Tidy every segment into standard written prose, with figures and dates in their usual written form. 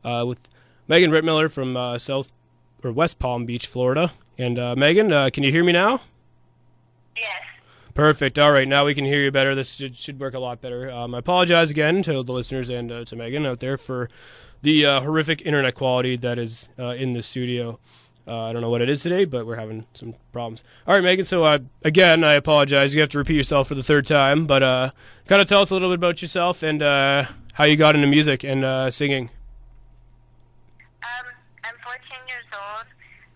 with Meghan Ritmiller from South or West Palm Beach, Florida. And Megan, can you hear me now? Yes. Perfect. All right, now we can hear you better. This should work a lot better. I apologize again to the listeners and to Megan out there for the horrific internet quality that is in the studio. I don't know what it is today, but we're having some problems. All right, Megan, so again, I apologize. You have to repeat yourself for the third time, but kind of tell us a little bit about yourself and how you got into music and singing. I'm 14 years old.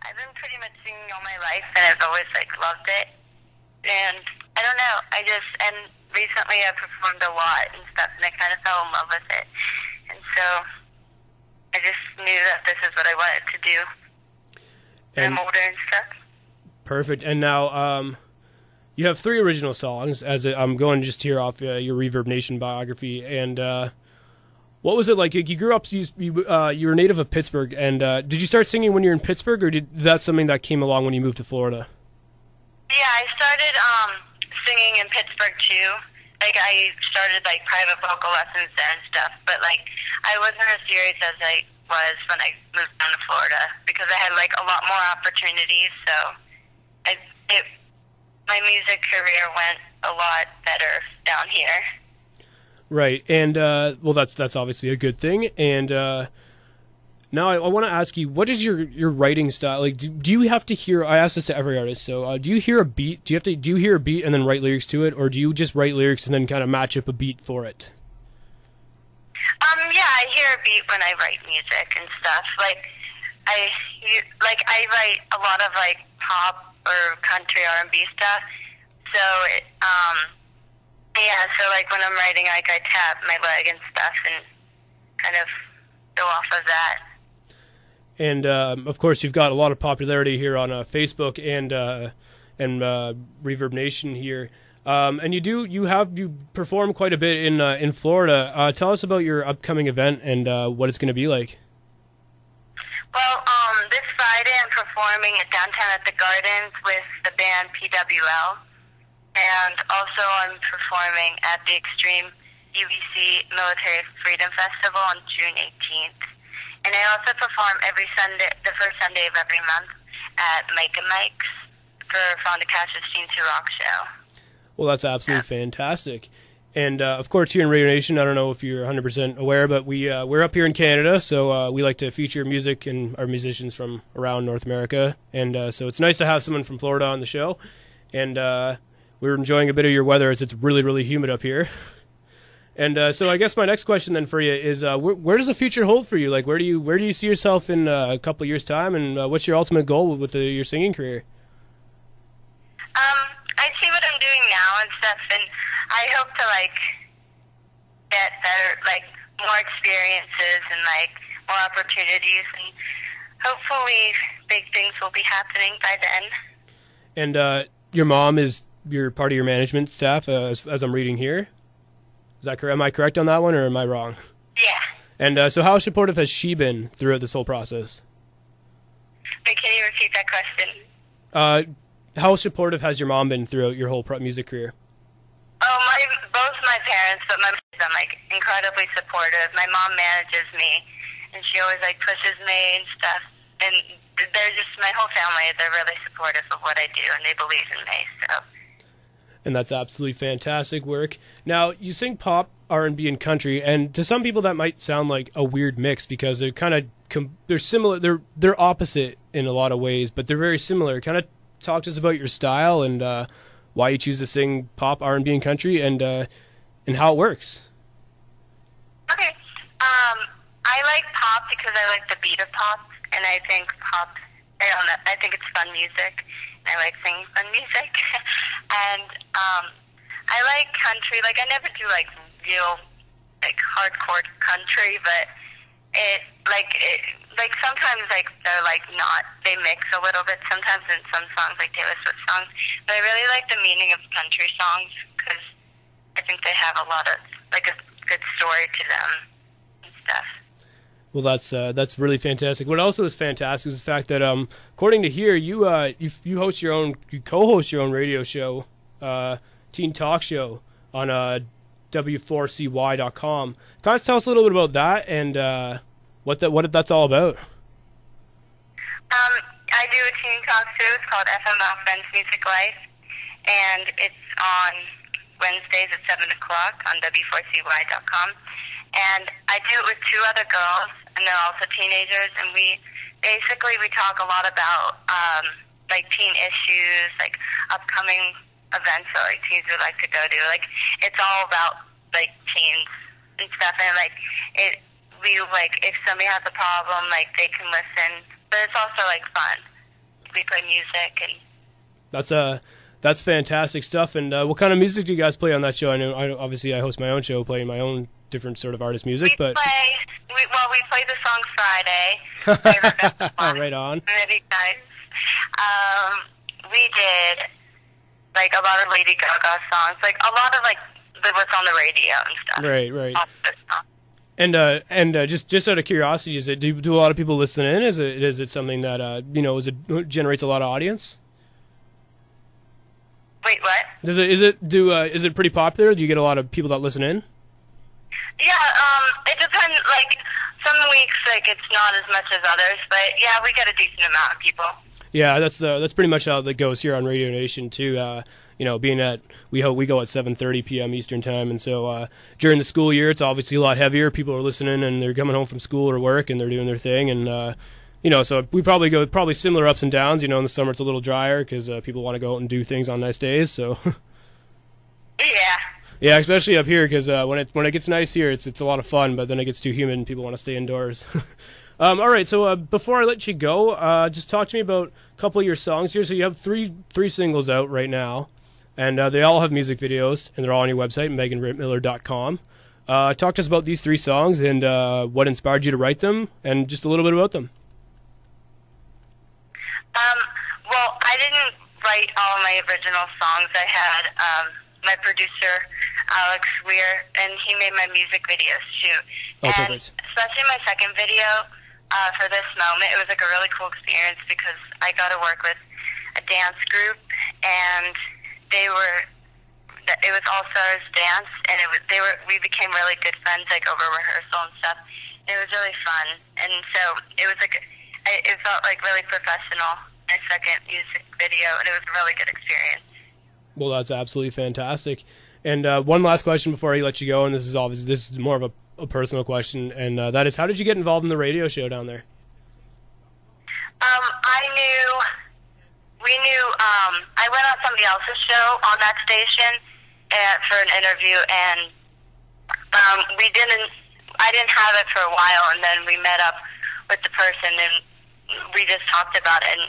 I've been pretty much singing all my life, and I've always, loved it. And I don't know, and recently I performed a lot and stuff, and I kind of fell in love with it. And so I just knew that this is what I wanted to do. And I'm older and stuff. Perfect. And now you have 3 original songs, as I'm going just here off your Reverb Nation biography. And what was it like? You grew up, you were a native of Pittsburgh, and did you start singing when you were in Pittsburgh, or that something that came along when you moved to Florida? Yeah, I started singing in Pittsburgh too. I started private vocal lessons there and stuff, but I wasn't as serious as I was when I moved down to Florida because I had a lot more opportunities. So my music career went a lot better down here. Right, and well, that's obviously a good thing. And now I want to ask you, what is your writing style? Do you have to hear? I ask this to every artist. So, do you hear a beat? Do you hear a beat and then write lyrics to it, or do you just write lyrics and then kind of match up a beat for it? Yeah, I hear a beat when I write music and stuff. I write a lot of pop or country R&B stuff. So when I'm writing, I tap my leg and stuff and kind of go off of that. And of course, you've got a lot of popularity here on Facebook and Reverb Nation here. And you perform quite a bit in Florida. Tell us about your upcoming event and what it's going to be like. Well, this Friday I'm performing at downtown at the Gardens with the band PWL, and also I'm performing at the Extreme UBC Military Freedom Festival on June 18th. And I also perform every Sunday, the first Sunday of every month, at Mike and Mike's for Fonda Cash's Teen to Rock show. Well, that's absolutely fantastic. And, of course, here in Radio Nation, I don't know if you're 100% aware, but we're up here in Canada, so we like to feature music and our musicians from around North America. And so it's nice to have someone from Florida on the show. And we're enjoying a bit of your weather as it's really, really humid up here. And so I guess my next question then for you is, where does the future hold for you? Where do you see yourself in a couple of years' time, and what's your ultimate goal with your singing career? I see what I'm doing now and stuff, and I hope to get better, more experiences and more opportunities, and hopefully big things will be happening by then. And your mom is part of your management staff, as I'm reading here. Is that correct? Am I correct on that one, or am I wrong? Yeah. And so how supportive has she been throughout this whole process? Wait, can you repeat that question? How supportive has your mom been throughout your whole music career? Oh, both my parents, but my mom's incredibly supportive. My mom manages me, and she always pushes me and stuff. And they're just, my whole family, they're really supportive of what I do, and they believe in me, so. And that's absolutely fantastic work. Now, you sing pop, R&B, and country, and to some people that might sound like a weird mix because they're kind of they're similar. They're opposite in a lot of ways, but they're very similar. Kind of talk to us about your style and why you choose to sing pop, R&B, and country, and how it works. Okay, I like pop because I like the beat of pop, and I think pop. I think it's fun music. I like singing fun music. And I like country. I never do real hardcore country, but sometimes they're not, they mix a little bit sometimes in some songs, like Taylor Swift songs. But I really like the meaning of country songs because I think they have a lot of a good story to them and stuff. Well, that's really fantastic. What also is fantastic is the fact that, according to here, you co-host your own radio show, teen talk show on W4CY.com. Can you tell us a little bit about that and what that's all about. I do a teen talk show. It's called FML Friends Music Life, and it's on Wednesdays at 7 o'clock on W4CY.com. And I do it with two other girls, and they're also teenagers, and we talk a lot about like teen issues, like upcoming events that like teens would like to go to. Like it's all about like teens and stuff, and like if somebody has a problem, like they can listen, but it's also like fun. We play music, and that's fantastic stuff. And what kind of music do you guys play on that show? I know, obviously, I host my own show, playing my own different sort of artist music. We play the song Friday. Right on. Really nice. We did like a lot of Lady Gaga songs, like a lot of like what's on the radio and stuff. Right. And just out of curiosity, do a lot of people listen in? Is it something that generates a lot of audience? Wait, what? Is it pretty popular? Do you get a lot of people that listen in? Yeah, it depends. Like some weeks, like it's not as much as others, but yeah, we get a decent amount of people. Yeah, that's pretty much how that goes here on Radio Nation too. Being at we go at 7:30 p.m. Eastern time, and so during the school year, it's obviously a lot heavier. People are listening, and they're coming home from school or work, and they're doing their thing, and so we probably similar ups and downs. In the summer it's a little drier because people want to go out and do things on nice days. So yeah, especially up here because when it gets nice here, it's a lot of fun. But then it gets too humid, and people want to stay indoors. All right, so before I let you go, just talk to me about a couple of your songs here. So you have three singles out right now, and they all have music videos, and they're all on your website, MeghanRitmiller.com. Talk to us about these three songs and what inspired you to write them, and just a little bit about them. Well, I didn't write all my original songs. I had my producer, Alex Weir, and he made my music videos too. Oh, and perfect. especially my second video, for this moment, it was like a really cool experience because I got to work with a dance group, and it was All Stars Dance, and we became really good friends, like over rehearsal and stuff. It was really fun, and so it was like it felt like really professional. My second music video, and it was a really good experience. Well, that's absolutely fantastic. And one last question before I let you go, and this is more of a personal question, and that is, how did you get involved in the radio show down there? I went on somebody else's show on that station for an interview, and I didn't have it for a while, and then we met up with the person, and we just talked about it, and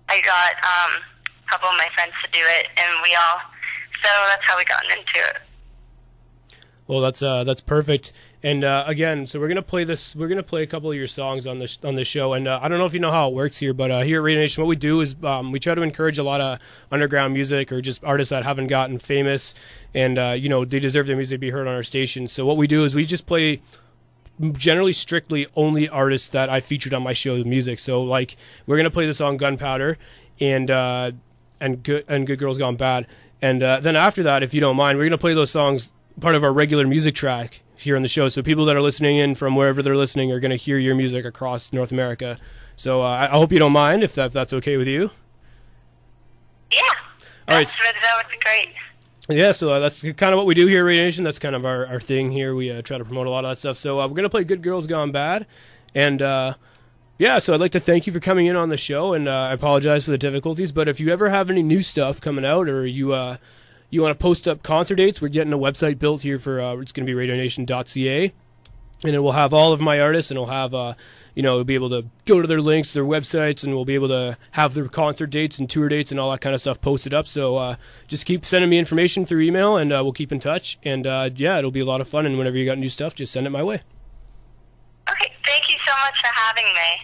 I got a couple of my friends to do it, and so that's how we got into it. Well, that's perfect. And again, so we're gonna play a couple of your songs on the show. And I don't know if you know how it works here, but here at Radio Nation, what we do is we try to encourage a lot of underground music or just artists that haven't gotten famous, and they deserve their music to be heard on our station. So what we do is we just play generally strictly only artists that I featured on my show music. So like we're gonna play the song Gunpowder and Good Girls Gone Bad, and then after that, if you don't mind, we're gonna play those songs part of our regular music track here on the show. So people that are listening in from wherever they're listening are gonna hear your music across North America. So I hope you don't mind if that's okay with you. Yeah. All right. That would be great. Yeah, so that's kind of what we do here at Radio Nation. That's kind of our thing here. We try to promote a lot of that stuff. So we're going to play Good Girls Gone Bad. And, so I'd like to thank you for coming in on the show, and I apologize for the difficulties. But if you ever have any new stuff coming out, or you want to post up concert dates, we're getting a website built here for it's going to be radionation.ca. And it will have all of my artists, and it'll have, we'll be able to go to their links, their websites, and we'll be able to have their concert dates and tour dates and all that kind of stuff posted up. So just keep sending me information through email, and we'll keep in touch. And, it'll be a lot of fun. And whenever you got new stuff, just send it my way. Okay, thank you so much for having me.